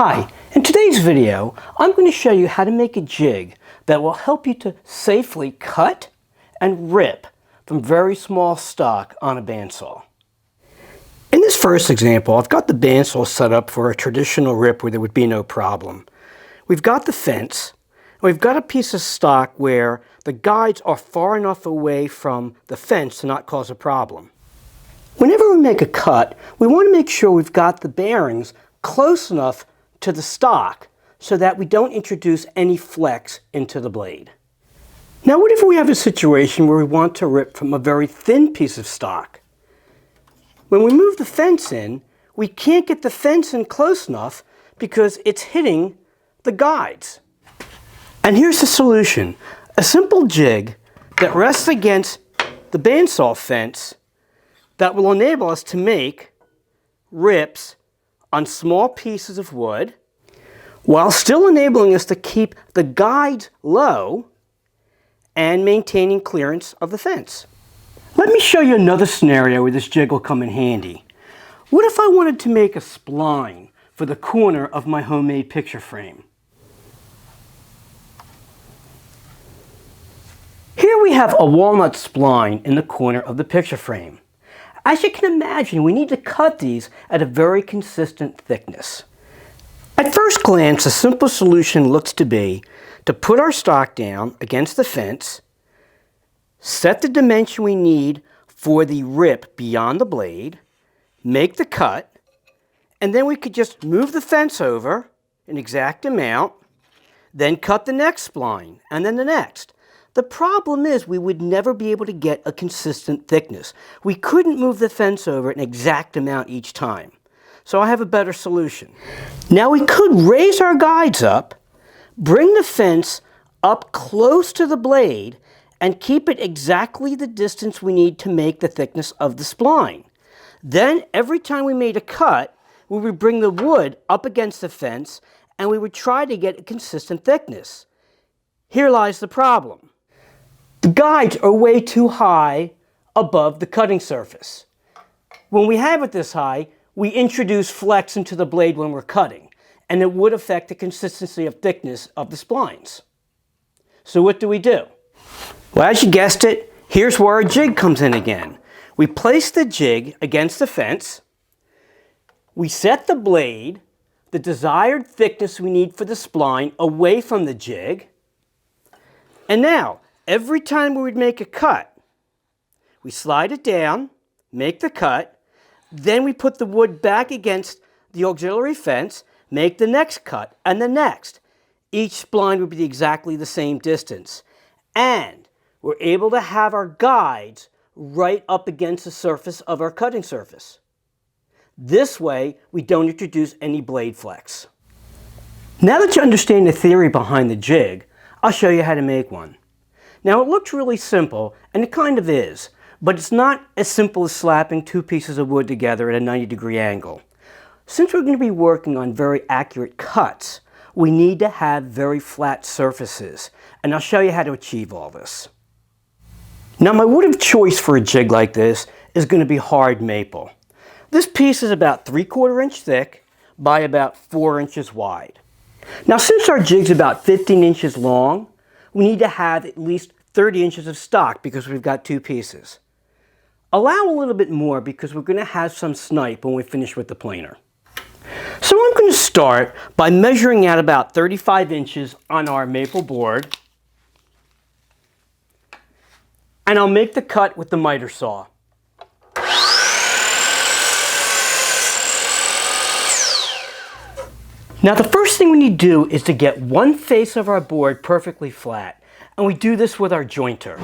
Hi, in today's video, I'm going to show you how to make a jig that will help you to safely cut and rip from very small stock on a bandsaw. In this first example, I've got the bandsaw set up for a traditional rip where there would be no problem. We've got the fence, and we've got a piece of stock where the guides are far enough away from the fence to not cause a problem. Whenever we make a cut, we want to make sure we've got the bearings close enough to the stock so that we don't introduce any flex into the blade. Now what if we have a situation where we want to rip from a very thin piece of stock? When we move the fence in, we can't get the fence in close enough because it's hitting the guides. And here's the solution. A simple jig that rests against the bandsaw fence that will enable us to make rips on small pieces of wood while still enabling us to keep the guides low and maintaining clearance of the fence. Let me show you another scenario where this jig will come in handy. What if I wanted to make a spline for the corner of my homemade picture frame? Here we have a walnut spline in the corner of the picture frame. As you can imagine, we need to cut these at a very consistent thickness. At first glance, the simple solution looks to be to put our stock down against the fence, set the dimension we need for the rip beyond the blade, make the cut, and then we could just move the fence over an exact amount, then cut the next spline, and then the next. The problem is we would never be able to get a consistent thickness. We couldn't move the fence over an exact amount each time. So I have a better solution. Now we could raise our guides up, bring the fence up close to the blade, and keep it exactly the distance we need to make the thickness of the spline. Then every time we made a cut, we would bring the wood up against the fence and we would try to get a consistent thickness. Here lies the problem. The guides are way too high above the cutting surface. When we have it this high, we introduce flex into the blade when we're cutting, and it would affect the consistency of thickness of the splines. So what do? Well, as you guessed it, here's where our jig comes in again. We place the jig against the fence, we set the blade, the desired thickness we need for the spline, away from the jig, and now, every time we would make a cut, we slide it down, make the cut, then we put the wood back against the auxiliary fence, make the next cut, and the next. Each spline would be exactly the same distance. And we're able to have our guides right up against the surface of our cutting surface. This way, we don't introduce any blade flex. Now that you understand the theory behind the jig, I'll show you how to make one. Now it looks really simple, and it kind of is, but it's not as simple as slapping two pieces of wood together at a 90-degree angle. Since we're going to be working on very accurate cuts, we need to have very flat surfaces, and I'll show you how to achieve all this. Now my wood of choice for a jig like this is going to be hard maple. This piece is about 3/4 inch thick by about 4 inches wide. Now since our jig's about 15 inches long, we need to have at least 30 inches of stock because we've got two pieces. Allow a little bit more because we're going to have some snipe when we finish with the planer. So I'm going to start by measuring out about 35 inches on our maple board, and I'll make the cut with the miter saw. Now the first thing we need to do is to get one face of our board perfectly flat, and we do this with our jointer.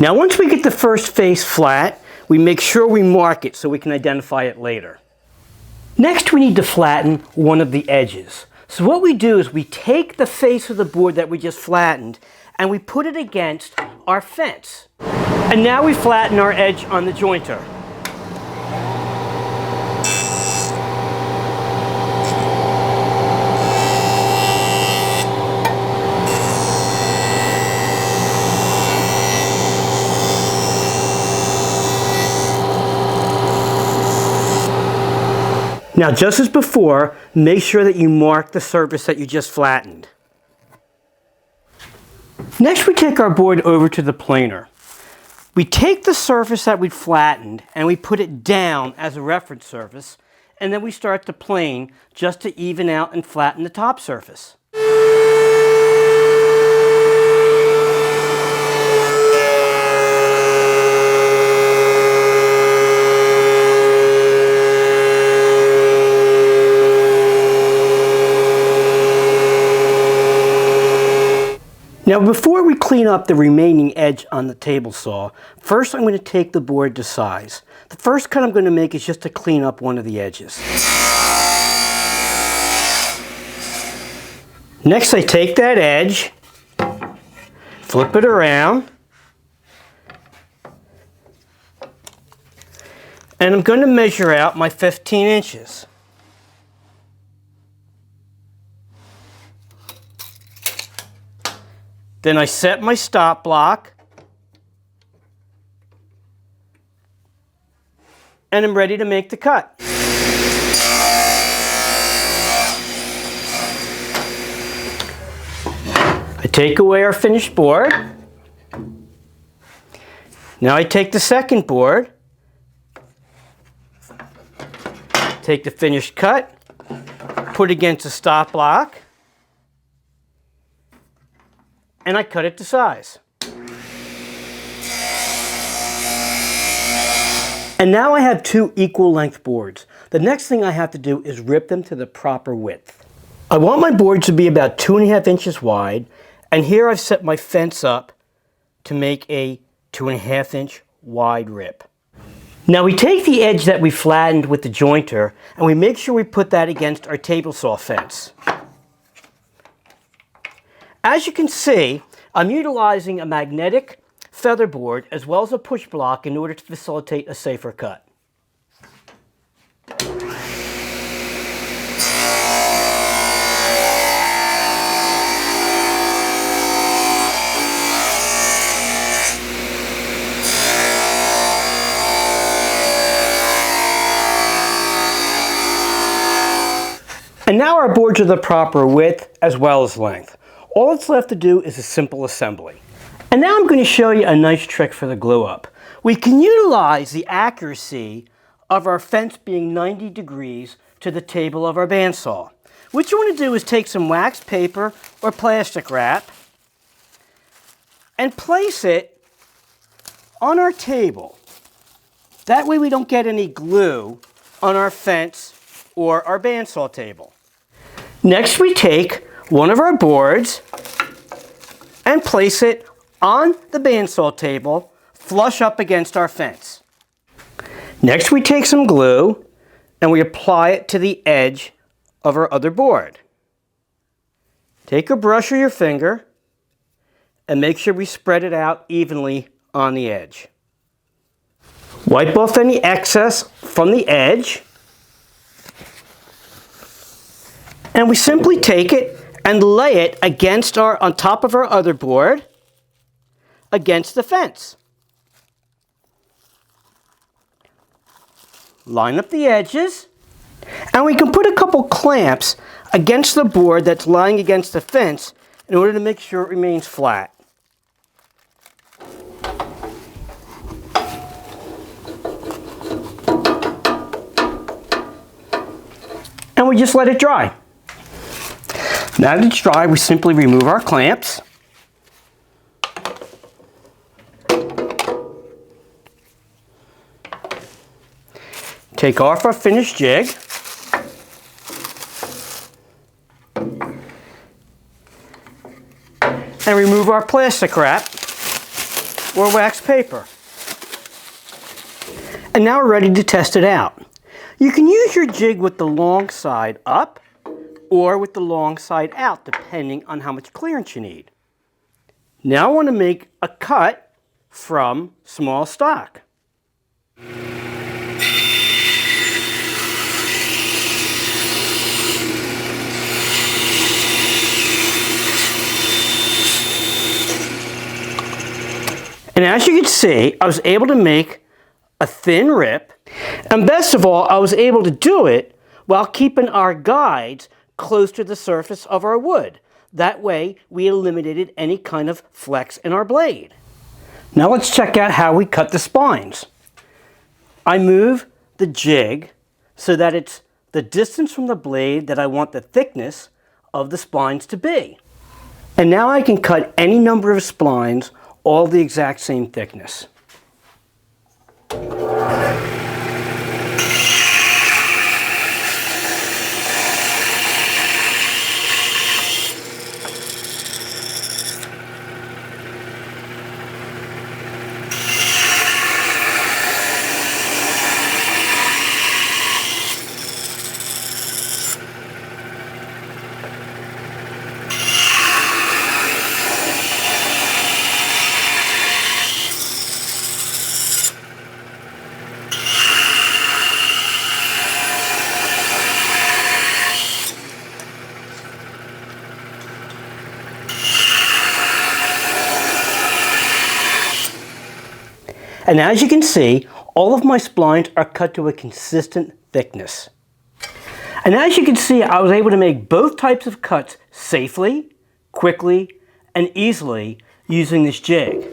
Now once we get the first face flat, we make sure we mark it so we can identify it later. Next we need to flatten one of the edges. So what we do is we take the face of the board that we just flattened and we put it against our fence. And now we flatten our edge on the jointer. Now, just as before, make sure that you mark the surface that you just flattened. Next, we take our board over to the planer. We take the surface that we flattened and we put it down as a reference surface, and then we start to plane just to even out and flatten the top surface. Now, before we clean up the remaining edge on the table saw, first I'm going to take the board to size. The first cut I'm going to make is just to clean up one of the edges. Next, I take that edge, flip it around, and I'm going to measure out my 15 inches. Then I set my stop block, and I'm ready to make the cut. I take away our finished board. Now I take the second board, take the finished cut, put it against the stop block, and I cut it to size. And now I have two equal length boards. The next thing I have to do is rip them to the proper width. I want my board to be about 2.5 inches wide, and here I've set my fence up to make a 2.5 inch wide rip. Now we take the edge that we flattened with the jointer and we make sure we put that against our table saw fence. As you can see, I'm utilizing a magnetic feather board as well as a push block in order to facilitate a safer cut. And now our boards are the proper width as well as length. All that's left to do is a simple assembly. And now I'm going to show you a nice trick for the glue up. We can utilize the accuracy of our fence being 90 degrees to the table of our bandsaw. What you want to do is take some wax paper or plastic wrap and place it on our table. That way we don't get any glue on our fence or our bandsaw table. Next, we take one of our boards and place it on the bandsaw table, flush up against our fence. Next, we take some glue and we apply it to the edge of our other board. Take a brush or your finger and make sure we spread it out evenly on the edge. Wipe off any excess from the edge. And we simply take it and lay it on top of our other board against the fence. Line up the edges, and we can put a couple clamps against the board that's lying against the fence in order to make sure it remains flat. And we just let it dry. Now that it's dry, we simply remove our clamps. Take off our finished jig. And remove our plastic wrap or wax paper. And now we're ready to test it out. You can use your jig with the long side up or with the long side out, depending on how much clearance you need. Now I want to make a cut from small stock. And as you can see, I was able to make a thin rip, and best of all, I was able to do it while keeping our guides close to the surface of our wood. That way, we eliminated any kind of flex in our blade. Now let's check out how we cut the splines. I move the jig so that it's the distance from the blade that I want the thickness of the splines to be. And now I can cut any number of splines all the exact same thickness. And as you can see, all of my splines are cut to a consistent thickness. And as you can see, I was able to make both types of cuts safely, quickly, and easily using this jig.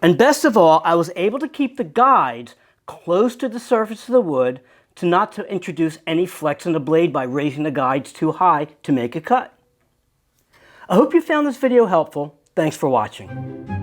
And best of all, I was able to keep the guides close to the surface of the wood not to introduce any flex in the blade by raising the guides too high to make a cut. I hope you found this video helpful. Thanks for watching.